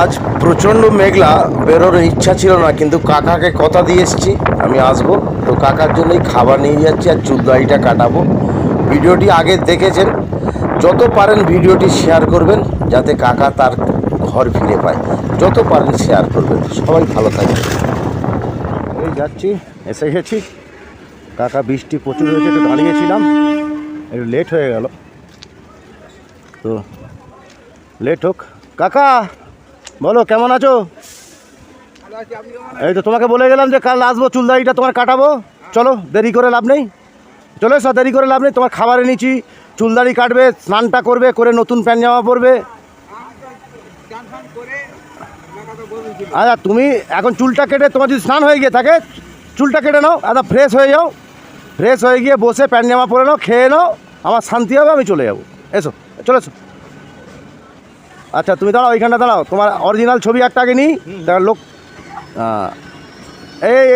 আজ প্রচণ্ড মেঘলা, বেরোর ইচ্ছা ছিল না, কিন্তু কাকাকে কথা দিয়ে এসেছি আমি আসবো। তো কাকার জন্যই খাবার নিয়ে যাচ্ছি আর চুলদাড়িটা কাটাবো। ভিডিওটি আগে দেখেছেন, যত পারেন ভিডিওটি শেয়ার করবেন যাতে কাকা তার ঘর ফিরে পায়। যত পারেন শেয়ার করবেন। সবাই ভালো থাকবে। এই যাচ্ছি, এসে গেছি। কাকা বৃষ্টি প্রচুর হয়েছে, একটু দাঁড়িয়েছিলাম, একটু লেট হয়ে গেল। তো লেট হোক। কাকা বলো, কেমন আছো? এই তো তোমাকে বলে গেলাম যে কাল আসবো, চুলদাড়িটা তোমার কাটাবো। চলো, দেরি করে লাভ নেই, চলো এসো, দেরি করে লাভ নেই। তোমার খাবার এনেছি, চুলদাড়ি কাটবে, স্নানটা করবে, করে নতুন প্যান্ট জামা পরবে। আচ্ছা, তুমি এখন চুলটা কেটে, তোমার যদি স্নান হয়ে গিয়ে থাকে চুলটা কেটে নাও, আচ্ছা ফ্রেশ হয়ে যাও, ফ্রেশ হয়ে গিয়ে বসে প্যান্ট জামা পরে নাও, খেয়ে নাও, আমার শান্তি হবে, আমি চলে যাবো। এসো, চলে এসো। আচ্ছা তুমি দাঁড়াও, এইখানটা দাঁড়াও, তোমার অরিজিনাল ছবি একটা আগে নিই, তার লোক।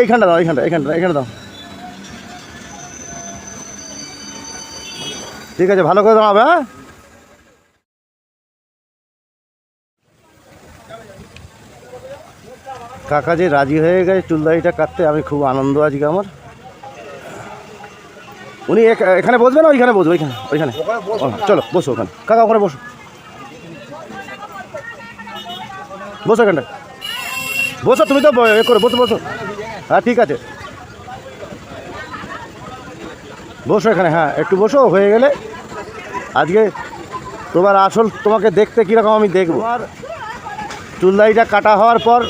এইখানটা দাও, এইখানটা দাও। ঠিক আছে, ভালো করে দাঁড়াবে। হ্যাঁ, কাকা যে রাজি হয়ে গেছে চুলদাড়িটা কাটতে, আমি খুব আনন্দ আজকে আমার। উনি এখানে বসবে না ওইখানে বসবে? ওইখানে চলো বসো, ওখানে কাকা ওখানে বসো, বসো এখানটা বসো। তুমি তো এ করো, বসো। হ্যাঁ ঠিক আছে, বসো এখানে। হ্যাঁ একটু বসো, হয়ে গেলে আজকে তোমার আসল তোমাকে দেখতে কীরকম আমি দেখবো। আর চুলদাড়িটা কাটা হওয়ার পর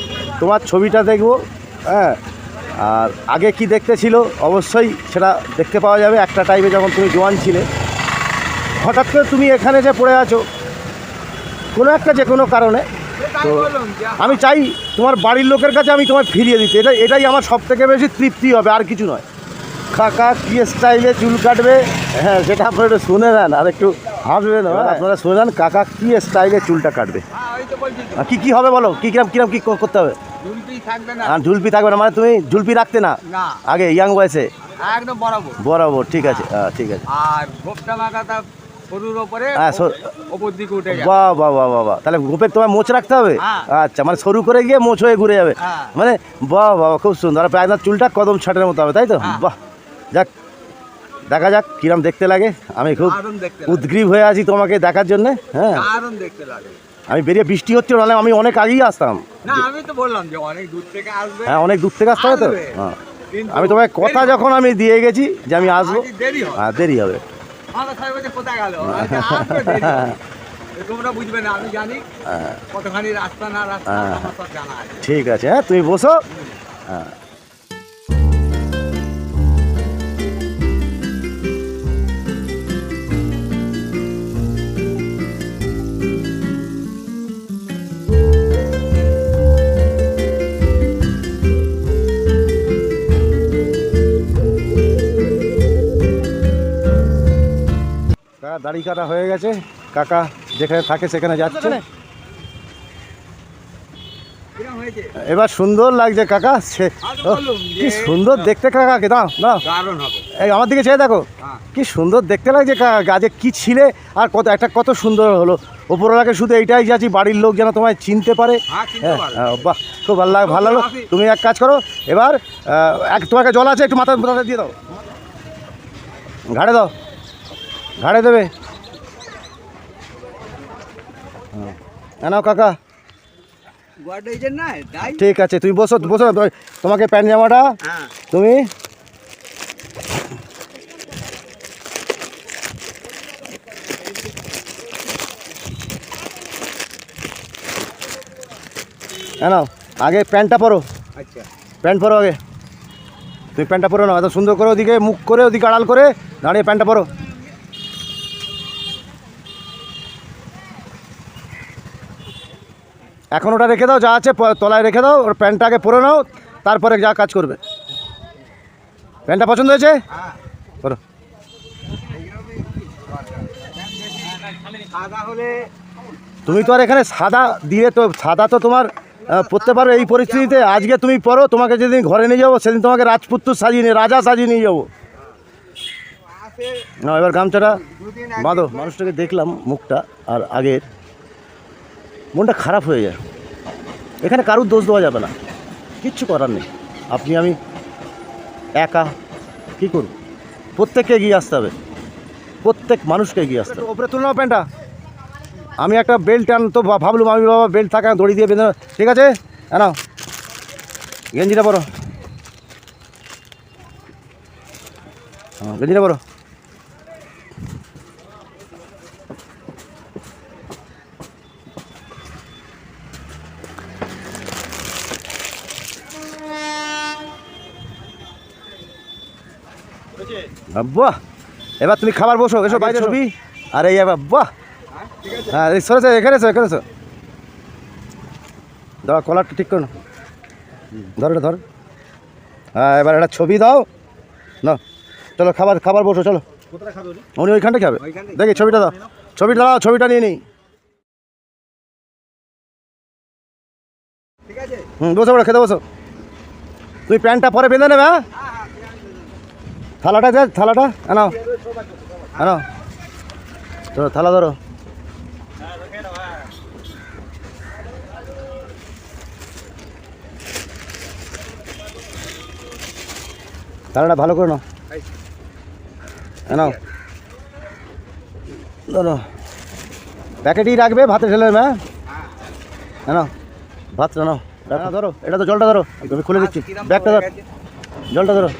তোমার ছবিটা দেখবো। হ্যাঁ, আর আগে কি দেখতে ছিল অবশ্যই সেটা দেখতে পাওয়া যাবে। একটা টাইমে যখন তুমি জোয়ান ছিলে, হঠাৎ করে তুমি এখানে যে পড়ে আছো কোনো একটা যে কোনো কারণে, তো আমি চাই তোমার বাড়ির লোকের কাছে আমি তোমায় ফিরিয়ে দিতে। এটাই আমার সব থেকে বেশি তৃপ্তি হবে, আর কিছু নয়। কাকা কী স্টাইলে চুল কাটবে, হ্যাঁ সেটা আপনারা একটু শুনে নেন, আর একটু হাসবেন। আপনারা শুনে নেন কাকা কী স্টাইলে চুলটা কাটবে। কী হবে বলো, কিরম কী করতে হবে? ঝুলপি থাকবে না মানে তুমি ঝুলপি রাখতে না আগে ইয়াং বয়সে? একদম বরাবর। ঠিক আছে, ঠিক আছে। আর গোপটা মাখাটা সরুর উপরে, হ্যাঁ, উপর দিকে উঠে যাবে। বাহ। তাহলে গোপের তোমার মোচ রাখতে হবে? আচ্ছা, মানে সরু করে গিয়ে মোচ হয়ে ঘুরে যাবে, মানে বাহ খুব সুন্দর। আর একদম চুলটা কদম ছাটের মতো হবে, তাই তো? বাহ, যাক, দেখা যাক কিরম দেখতে লাগে। আমি খুব উদ্গ্রীব হয়ে আছি তোমাকে দেখার জন্যে। হ্যাঁ, দেখতে লাগে। আমি বেরিয়ে, বৃষ্টি হচ্ছে, নাহলে আমি অনেক আগেই আসতাম। না, আমি তো বললাম যে অনেক দূর থেকে আসবে। হ্যাঁ, অনেক দূর থেকে আসতে হবে তো। হ্যাঁ, আমি তোমায় কথা যখন আমি দিয়ে গেছি যে আমি আসবো, হ্যাঁ দেরি হবে। কোথায় গেল তোমরা বুঝবে না, আমি জানি কতখানি রাস্তা না রাস্তা আমার সব জানা আছে। ঠিক আছে, হ্যাঁ তুমি বসো। হ্যাঁ, দাড়ি কাটা হয়ে গেছে, কাকা যেখানে থাকে সেখানে যাচ্ছে। এবার সুন্দর লাগছে কাকা, কি সুন্দর দেখতে কাকাকে। দাও এই আমার দিকে চেয়ে দেখো, কি সুন্দর দেখতে লাগছে কাকা। গাছে কি ছিলে আর কত সুন্দর হলো। ওপরওয়ালাকে শুধু এইটাই যাচ্ছি, বাড়ির লোক যেন তোমায় চিনতে পারে। হ্যাঁ, বাহ, খুব ভালো লাগলো। তুমি এক কাজ করো, এবার তোমাকে জল আছে, একটু মাথা দিয়ে দাও, ঘাড়ে দাও, ঘাড়ে দেবে। নাও কাকা, ঠিক আছে, তুমি বসো। তোমাকে প্যান্ট জামাটা তুমি নাও, আগে প্যান্টটা পরো। আচ্ছা, প্যান্ট পরো আগে, তুমি প্যান্টটা পরো না, এত সুন্দর করে ওদিকে মুখ করে, ওদিকে আড়াল করে দাঁড়িয়ে প্যান্টটা পরো। এখন ওটা রেখে দাও, যা আছে তলায় রেখে দাও, ওর প্যান্টটা আগে পরে নাও, তারপরে যা কাজ করবে। প্যান্টটা পছন্দ হয়েছে? করো। তুমি তো আর এখানে সাদা দিয়ে, তো সাদা তো তোমার পরতে পারো এই পরিস্থিতিতে। আজকে তুমি পরো, তোমাকে যেদিন ঘরে নিয়ে যাবো সেদিন তোমাকে রাজপুত্র রাজা সাজিয়ে নিয়ে যাবো। না, এবার গামছাটা বাঁধো। মানুষটাকে দেখলাম মুখটা, আর আগের মনটা খারাপ হয়ে যায়। এখানে কারুর দোষ দেওয়া যাবে না, কিচ্ছু করার নেই। আপনি আমি একা কী করব? প্রত্যেককে এগিয়ে আসতে হবে, প্রত্যেক মানুষকে এগিয়ে আসতে হবে। ওপরে তুলে নাও প্যান্টটা। আমি একটা বেল্ট তো ভাবলুম আমি বাবা বেল্ট থাকা দড়ি দিয়ে বেঁধে, ঠিক আছে নাও গেঞ্জিটা পরো, হ্যাঁ গেঞ্জিটা পরো। বাহ, এবার তুমি খাবার বসো, এসো বাইরে ছবি। আর এই এবার বাহ, হ্যাঁ সরেছে, এখানে এসো। দাও কলারটা ঠিক করো না, ধর এটা ধর। হ্যাঁ এবার একটা ছবি দাও না, চলো খাবার বসো, চলো। উনি ওইখানটা খাবে, দেখি ছবিটা দাও, ছবিটা নিয়ে নিই। বসো বড়, খেতে বসো। তুমি প্যান্টটা পরে বেঁধে নেবে। হ্যাঁ থালাটা আনাও ধরো, থালা ধরো। থালাটা ভালো করে নাও, নাও ধরো। প্যাকেটই রাখবে, ভাতে ঢেলে নেবে। হ্যাঁ নাও ভাতটা নাও, ধরো এটা তো জলটা ধরো, আমি খুলে দিচ্ছি। ব্যাগটা ধর, জলটা ধরো।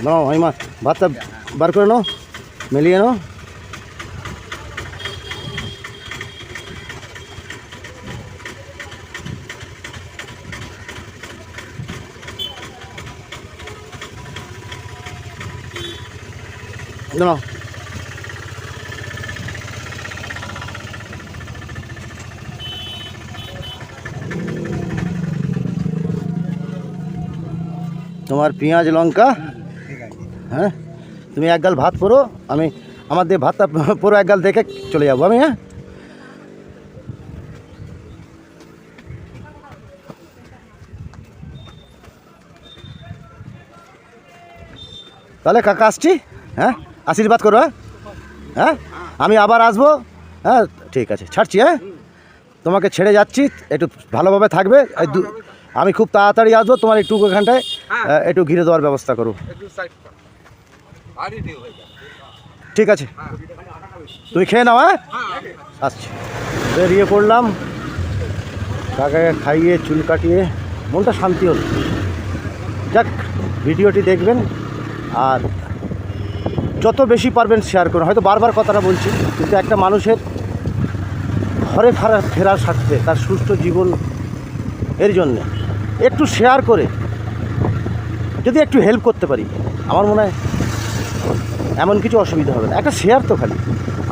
নাও হাইমা, ভাতটা বার করে নাও, মিলিয়ে নাও। নাও তোমার পেঁয়াজ লঙ্কা। হ্যাঁ তুমি এক গাল ভাত পরো, আমি আমার দিয়ে ভাতটা পুরো এক গাল দেখে চলে যাবো আমি। হ্যাঁ তাহলে কাকা আসছি। হ্যাঁ আশীর্বাদ করো। হ্যাঁ আমি আবার আসবো। হ্যাঁ ঠিক আছে, ছাড়ছি। হ্যাঁ তোমাকে ছেড়ে যাচ্ছি, একটু ভালোভাবে থাকবে। আমি খুব তাড়াতাড়ি আসবো, তোমার একটু ওখানটায় একটু ঘিরে দেওয়ার ব্যবস্থা করো। ঠিক আছে, তুমি খেয়ে নাও। হ্যাঁ আসছি। বেরিয়ে পড়লাম, কাকাকে খাইয়ে চুল কাটিয়ে মনটা শান্তি হল। যাক, ভিডিওটি দেখবেন আর যত বেশি পারবেন শেয়ার করুন। হয়তো বারবার কথাটা বলছি, কিন্তু একটা মানুষের ঘরে ফেরার স্বার্থে, তার সুস্থ জীবন এর জন্যে একটু শেয়ার করে যদি একটু হেল্প করতে পারি, আমার মনে হয় এমন কিছু অসুবিধা হবে না। একটা শেয়ার তো খালি,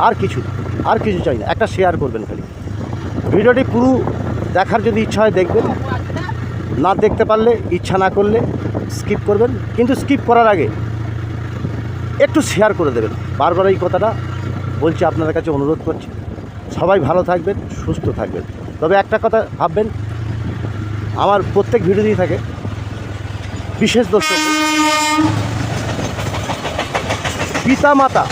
আর কিছু চাই না, একটা শেয়ার করবেন খালি। ভিডিওটি পুরো দেখার যদি ইচ্ছা হয় দেখবেন, না দেখতে পারলে, ইচ্ছা না করলে স্কিপ করবেন। কিন্তু স্কিপ করার আগে একটু শেয়ার করে দেবেন। বারবার এই কথাটা বলছি, আপনাদের কাছে অনুরোধ করছি। সবাই ভালো থাকবেন, সুস্থ থাকবেন। তবে একটা কথা ভাববেন, আমার প্রত্যেক ভিডিওতেই থাকে বিশেষ দর্শক, পিতা মাতা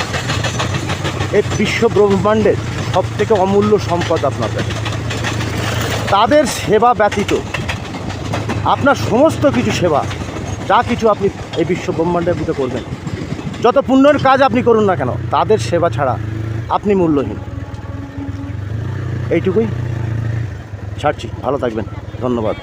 এই বিশ্ব ব্রহ্মাণ্ডের সবথেকে অমূল্য সম্পদ আপনার কাছে। তাদের সেবা ব্যতীত আপনার সমস্ত কিছু সেবা, যা কিছু আপনি এই বিশ্ব ব্রহ্মাণ্ডের ভিতরে করবেন, যত পুণ্যের কাজ আপনি করুন না কেন, তাদের সেবা ছাড়া আপনি মূল্যহীন। এইটুকুই, ছাড়ছি। ভালো থাকবেন, ধন্যবাদ।